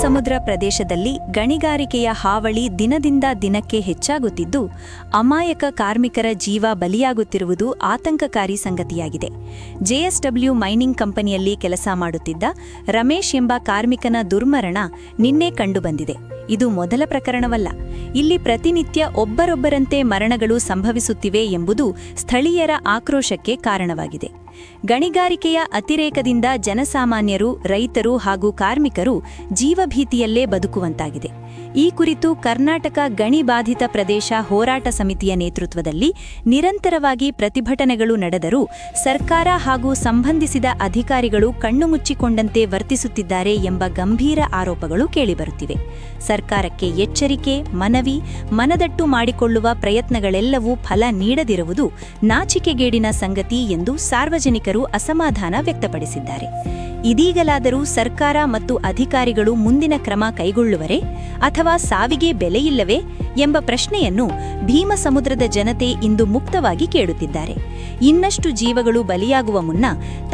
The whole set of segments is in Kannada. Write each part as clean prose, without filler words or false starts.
ಭೀಮಸಮುದ್ರ ಪ್ರದೇಶದಲ್ಲಿ ಗಣಿಗಾರಿಕೆಯ ಹಾವಳಿ ದಿನದಿಂದ ದಿನಕ್ಕೆ ಹೆಚ್ಚಾಗುತ್ತಿದ್ದು, ಅಮಾಯಕ ಕಾರ್ಮಿಕರ ಜೀವ ಬಲಿಯಾಗುತ್ತಿರುವುದು ಆತಂಕಕಾರಿ ಸಂಗತಿಯಾಗಿದೆ. ಜೆಎಸ್ಡಬ್ಲ್ಯೂ ಮೈನಿಂಗ್ ಕಂಪನಿಯಲ್ಲಿ ಕೆಲಸ ಮಾಡುತ್ತಿದ್ದ ರಮೇಶ್ ಎಂಬ ಕಾರ್ಮಿಕನ ದುರ್ಮರಣ ನಿನ್ನೆ ಕಂಡುಬಂದಿದೆ. ಇದು ಮೊದಲ ಪ್ರಕರಣವಲ್ಲ. ಇಲ್ಲಿ ಪ್ರತಿನಿತ್ಯ ಒಬ್ಬರೊಬ್ಬರಂತೆ ಮರಣಗಳು ಸಂಭವಿಸುತ್ತಿವೆ ಎಂಬುದು ಸ್ಥಳೀಯರ ಆಕ್ರೋಶಕ್ಕೆ ಕಾರಣವಾಗಿದೆ. ಗಣಿಗಾರಿಕೆಯ ಅತಿರೇಕದಿಂದ ಜನಸಾಮಾನ್ಯರು, ರೈತರು ಹಾಗೂ ಕಾರ್ಮಿಕರು ಜೀವಭೀತಿಯಲ್ಲೇ ಬದುಕುವಂತಾಗಿದೆ. ಈ ಕುರಿತು ಕರ್ನಾಟಕ ಗಣಿ ಬಾಧಿತ ಪ್ರದೇಶ ಹೋರಾಟ ಸಮಿತಿಯ ನೇತೃತ್ವದಲ್ಲಿ ನಿರಂತರವಾಗಿ ಪ್ರತಿಭಟನೆಗಳು ನಡೆದರೂ ಸರ್ಕಾರ ಹಾಗೂ ಸಂಬಂಧಿಸಿದ ಅಧಿಕಾರಿಗಳು ಕಣ್ಣುಮುಚ್ಚಿಕೊಂಡಂತೆ ವರ್ತಿಸುತ್ತಿದ್ದಾರೆ ಎಂಬ ಗಂಭೀರ ಆರೋಪಗಳು ಕೇಳಿಬರುತ್ತಿವೆ. ಸರ್ಕಾರಕ್ಕೆ ಎಚ್ಚರಿಕೆ, ಮನವಿ, ಮನದಟ್ಟು ಮಾಡಿಕೊಳ್ಳುವ ಪ್ರಯತ್ನಗಳೆಲ್ಲವೂ ಫಲ ನೀಡದಿರುವುದು ನಾಚಿಕೆಗೇಡಿನ ಸಂಗತಿ ಎಂದು ಸಾರ್ವಜನಿಕರು ಅಸಮಾಧಾನ ವ್ಯಕ್ತಪಡಿಸಿದ್ದಾರೆ. ಇದೀಗಲಾದರೂ ಸರ್ಕಾರ ಮತ್ತು ಅಧಿಕಾರಿಗಳು ಮುಂದಿನ ಕ್ರಮ ಕೈಗೊಳ್ಳುವರೇ ಅಥವಾ ಸಾವಿಗೆ ಬೆಲೆಯಿಲ್ಲವೇ ಎಂಬ ಪ್ರಶ್ನೆಯನ್ನು ಭೀಮಸಮುದ್ರದ ಜನತೆ ಇಂದು ಮುಕ್ತವಾಗಿ ಕೇಳುತ್ತಿದ್ದಾರೆ. ಇನ್ನಷ್ಟು ಜೀವಗಳು ಬಲಿಯಾಗುವ ಮುನ್ನ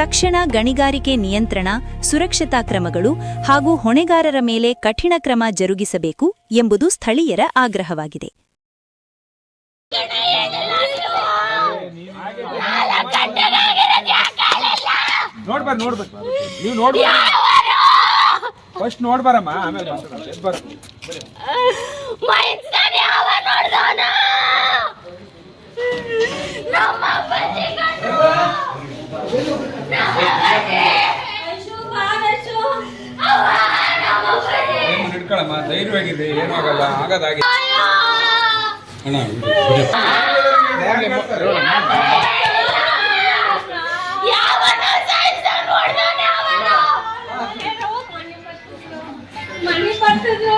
ತಕ್ಷಣ ಗಣಿಗಾರಿಕೆ ನಿಯಂತ್ರಣ, ಸುರಕ್ಷತಾ ಕ್ರಮಗಳು ಹಾಗೂ ಹೊಣೆಗಾರರ ಮೇಲೆ ಕಠಿಣ ಕ್ರಮ ಜರುಗಿಸಬೇಕು ಎಂಬುದು ಸ್ಥಳೀಯರ ಆಗ್ರಹವಾಗಿದೆ. ನೋಡ್ಬೇಕು ನೀವು ನೋಡ್ಬೇಕು. ಫಸ್ಟ್ ನೋಡ್ಬಾರಮ್ಮ, ಆಮೇಲೆ ಹಿಡ್ಕೊಳಮ್ಮ, ಧೈರ್ಯವಾಗಿದೆ, ಏನೂ ಆಗಲ್ಲ, ಆಗೋದಾಗಿ ಮನೆ ಬರ್ತಿದ್ರು